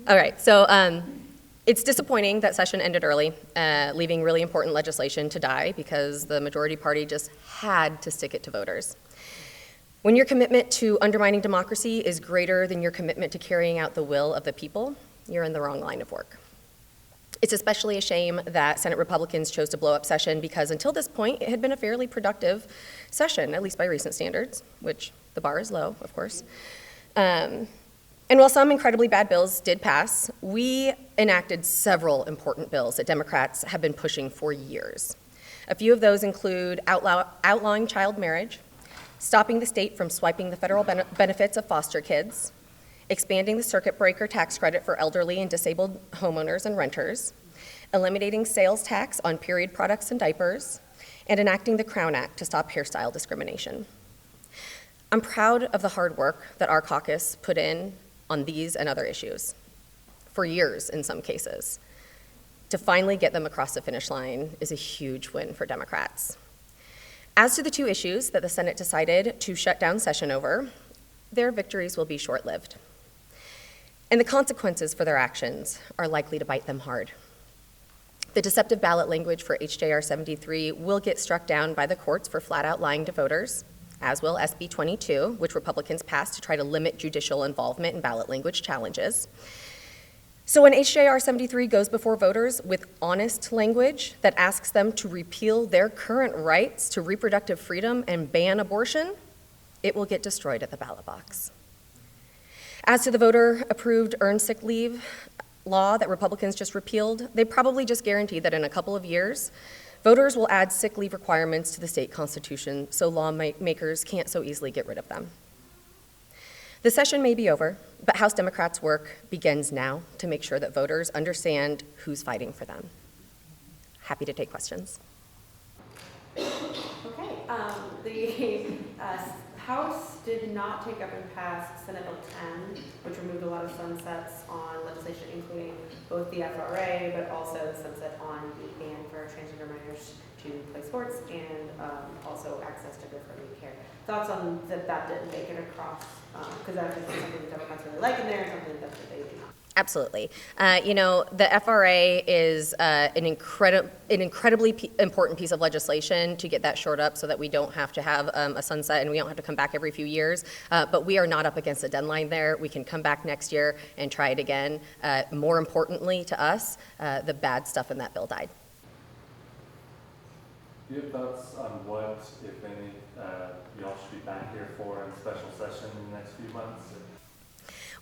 All right, so it's disappointing that session ended early, leaving really important legislation to die because the majority party just had to stick it to voters. When your commitment to undermining democracy is greater than your commitment to carrying out the will of the people, you're in the wrong line of work. It's especially a shame that Senate Republicans chose to blow up session because until this point, it had been a fairly productive session, at least by recent standards, which the bar is low, of course. And while some incredibly bad bills did pass, we enacted several important bills that Democrats have been pushing for years. A few of those include outlawing child marriage, stopping the state from swiping the federal benefits of foster kids, expanding the circuit breaker tax credit for elderly and disabled homeowners and renters, eliminating sales tax on period products and diapers, and enacting the Crown Act to stop hairstyle discrimination. I'm proud of the hard work that our caucus put in on these and other issues, for years in some cases. To finally get them across the finish line is a huge win for Democrats. As to the two issues that the Senate decided to shut down session over, their victories will be short-lived. And the consequences for their actions are likely to bite them hard. The deceptive ballot language for HJR 73 will get struck down by the courts for flat-out lying to voters, as will SB 22, which Republicans passed to try to limit judicial involvement in ballot language challenges. So when HJR 73 goes before voters with honest language that asks them to repeal their current rights to reproductive freedom and ban abortion, it will get destroyed at the ballot box. As to the voter-approved earned sick leave law that Republicans just repealed, they probably just guaranteed that in a couple of years, voters will add sick leave requirements to the state constitution so lawmakers can't so easily get rid of them. The session may be over, but House Democrats' work begins now to make sure that voters understand who's fighting for them. Happy to take questions. Okay, the House did not take up and pass Senate Bill 10, which removed a lot of sunsets on legislation, including both the FRA, but also the sunset on the ban for transgender minors to play sports and also access to good-for-me care. Thoughts on that didn't make it across, because that is something the Democrats really like in there and something that they do not. Absolutely. The FRA is an incredibly important piece of legislation to get that shored up so that we don't have to have a sunset and we don't have to come back every few years. But we are not up against a deadline there. We can come back next year and try it again. More importantly to us, the bad stuff in that bill died. Do you have thoughts on what, if any, y'all should be back here for in special session in the next few months?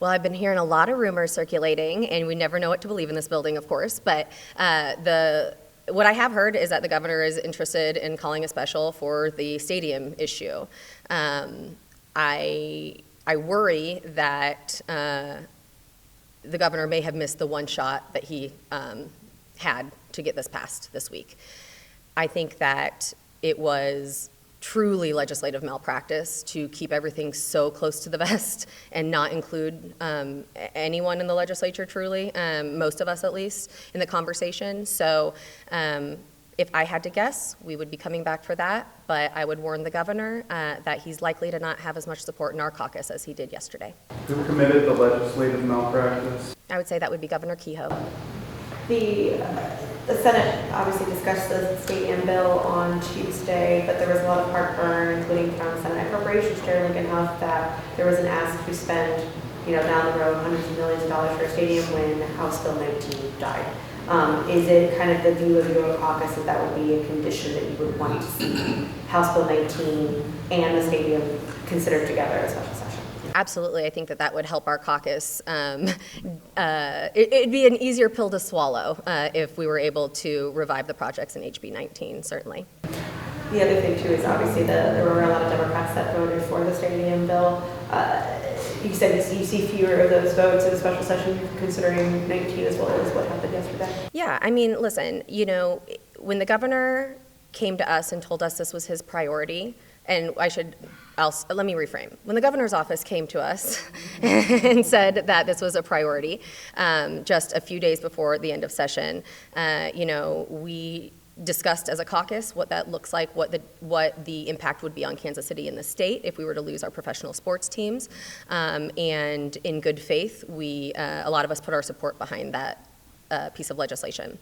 Well, I've been hearing a lot of rumors circulating, and we never know what to believe in this building, of course, but what I have heard is that the governor is interested in calling a special for the stadium issue. I worry that the governor may have missed the one shot that he had to get this passed this week. I think that it was truly legislative malpractice to keep everything so close to the vest and not include anyone in the legislature truly, most of us at least, in the conversation. So if I had to guess, we would be coming back for that, but I would warn the governor that he's likely to not have as much support in our caucus as he did yesterday. Who committed the legislative malpractice? I would say that would be Governor Kehoe. The Senate obviously discussed the stadium bill on Tuesday, but there was a lot of heartburn, including from Senate Appropriations Chair Lincoln Huff, that there was an ask to spend, down the road hundreds of millions of dollars for a stadium when House Bill 19 died. Is it kind of the view of your caucus that that would be a condition that you would want to see House Bill 19 and the stadium considered together in special session? Absolutely. I think that that would help our caucus. It'd be an easier pill to swallow if we were able to revive the projects in HB 19, certainly. The other thing, too, is obviously there were a lot of Democrats that voted for the stadium bill. You said you see fewer of those votes in a special session considering 19 as well as what happened yesterday. Yeah, I mean, listen, when the governor came to us and told us this was his priority, and let me reframe. When the governor's office came to us and said that this was a priority just a few days before the end of session, we discussed as a caucus what that looks like, what the impact would be on Kansas City and the state if we were to lose our professional sports teams. And in good faith, a lot of us put our support behind that piece of legislation.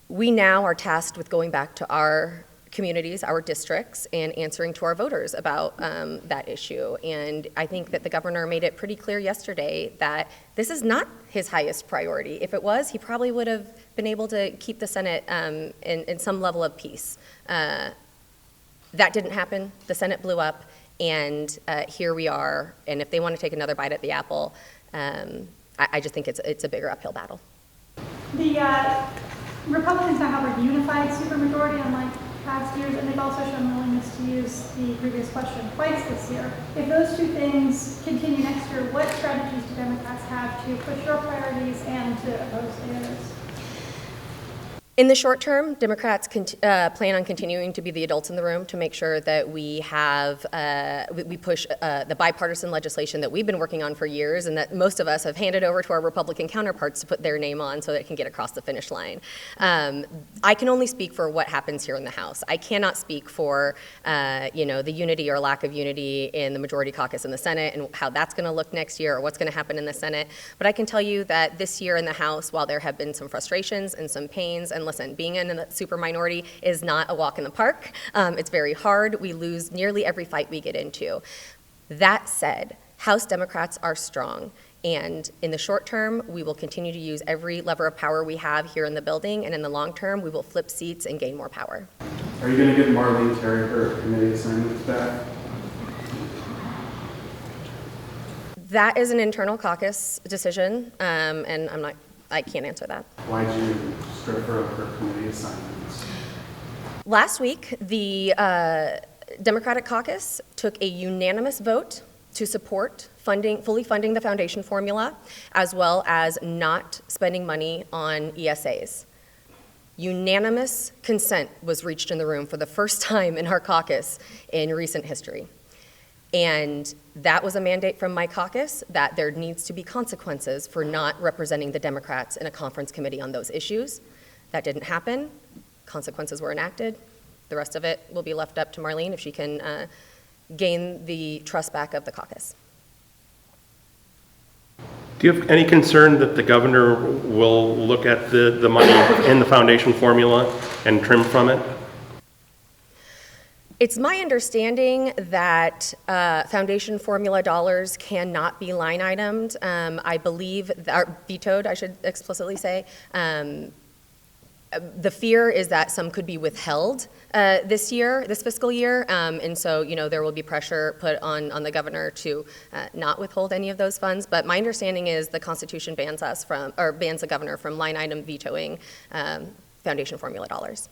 We now are tasked with going back to our communities, our districts, and answering to our voters about that issue. And I think that the governor made it pretty clear yesterday that this is not his highest priority. If it was, he probably would have been able to keep the Senate in some level of peace. That didn't happen. The Senate blew up, and here we are. And if they want to take another bite at the apple, I just think it's a bigger uphill battle. The Republicans now have a unified supermajority, unlike past years, and they've also shown willingness to use the previous question twice this year. If those two things continue next year, what strategies do Democrats have to push your priorities and to oppose theirs? In the short term, Democrats plan on continuing to be the adults in the room to make sure that we have, we push the bipartisan legislation that we've been working on for years and that most of us have handed over to our Republican counterparts to put their name on so that it can get across the finish line. I can only speak for what happens here in the House. I cannot speak for, the unity or lack of unity in the majority caucus in the Senate and how that's going to look next year or what's going to happen in the Senate. But I can tell you that this year in the House, while there have been some frustrations and some pains, and listen, being in the super minority is not a walk in the park. It's very hard. We lose nearly every fight we get into. That said, House Democrats are strong. And in the short term, we will continue to use every lever of power we have here in the building. And in the long term, we will flip seats and gain more power. Are you going to give Marlene Terry her committee assignments back? That is an internal caucus decision, and I can't answer that. Why'd you strip her of her committee assignments? Last week, the Democratic caucus took a unanimous vote to support fully funding the foundation formula, as well as not spending money on ESAs. Unanimous consent was reached in the room for the first time in our caucus in recent history. And that was a mandate from my caucus that there needs to be consequences for not representing the Democrats in a conference committee on those issues. That didn't happen. Consequences were enacted. The rest of it will be left up to Marlene if she can gain the trust back of the caucus. Do you have any concern that the governor will look at the money in the foundation formula and trim from it? It's my understanding that foundation formula dollars cannot be line itemed. I believe, or vetoed, I should explicitly say. The fear is that some could be withheld this fiscal year, and so there will be pressure put on the governor to not withhold any of those funds. But my understanding is the Constitution bans the governor from line item vetoing foundation formula dollars.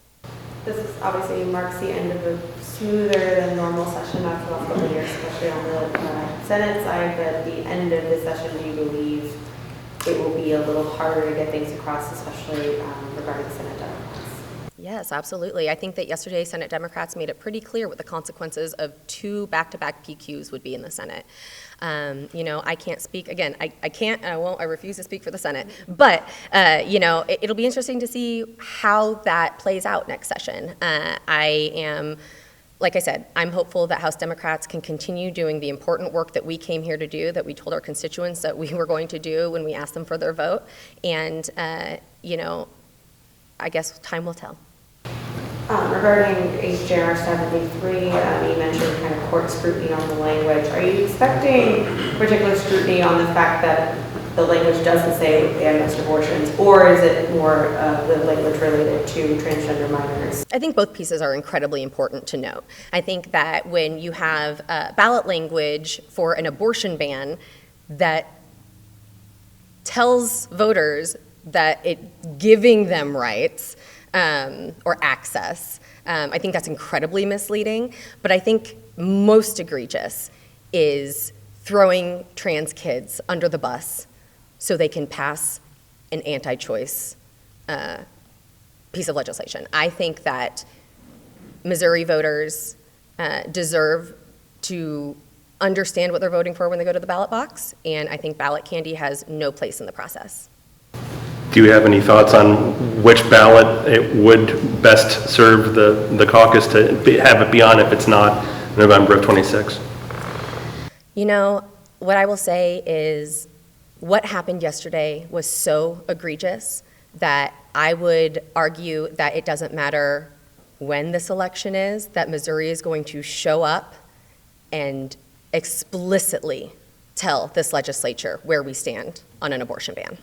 This is obviously marks the end of a smoother than normal session after the last couple of years, especially on the Senate side. But the end of this session, do you believe it will be a little harder to get things across, especially regarding Senate Democrats? Yes, absolutely. I think that yesterday Senate Democrats made it pretty clear what the consequences of 2 back-to-back PQs would be in the Senate. I can't speak, again, I can't, and I won't, I refuse to speak for the Senate, but, it'll be interesting to see how that plays out next session. Like I said, I'm hopeful that House Democrats can continue doing the important work that we came here to do, that we told our constituents that we were going to do when we asked them for their vote, and, I guess time will tell. Regarding HJR 73, you mentioned kind of court scrutiny on the language. Are you expecting particular scrutiny on the fact that the language doesn't say ban most abortions, or is it more the language related to transgender minors? I think both pieces are incredibly important to note. I think that when you have ballot language for an abortion ban that tells voters that it's giving them rights, or access. I think that's incredibly misleading, but I think most egregious is throwing trans kids under the bus so they can pass an anti-choice piece of legislation. I think that Missouri voters deserve to understand what they're voting for when they go to the ballot box, and I think ballot candy has no place in the process. Do you have any thoughts on which ballot it would best serve the caucus to have it be on if it's not November of '26? You know, what I will say is what happened yesterday was so egregious that I would argue that it doesn't matter when this election is, that Missouri is going to show up and explicitly tell this legislature where we stand on an abortion ban.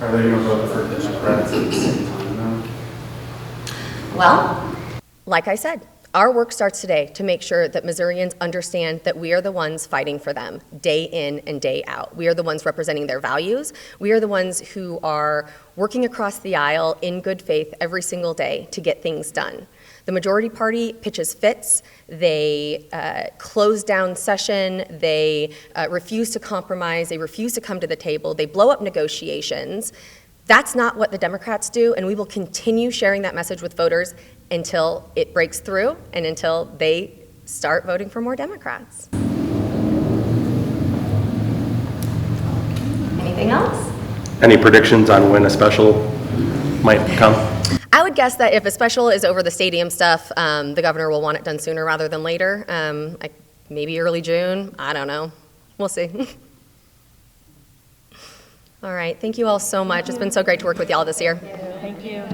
Are they going to vote for Democrats at the same time now? Well, like I said, our work starts today to make sure that Missourians understand that we are the ones fighting for them day in and day out. We are the ones representing their values. We are the ones who are working across the aisle in good faith every single day to get things done. The majority party pitches fits. They close down session. They refuse to compromise. They refuse to come to the table. They blow up negotiations. That's not what the Democrats do, and we will continue sharing that message with voters until it breaks through and until they start voting for more Democrats. Anything else? Any predictions on when a special might come? I would guess that if a special is over the stadium stuff, the governor will want it done sooner rather than later. Maybe early June. I don't know. We'll see. All right. Thank you all so much. It's been so great to work with y'all this year. Thank you.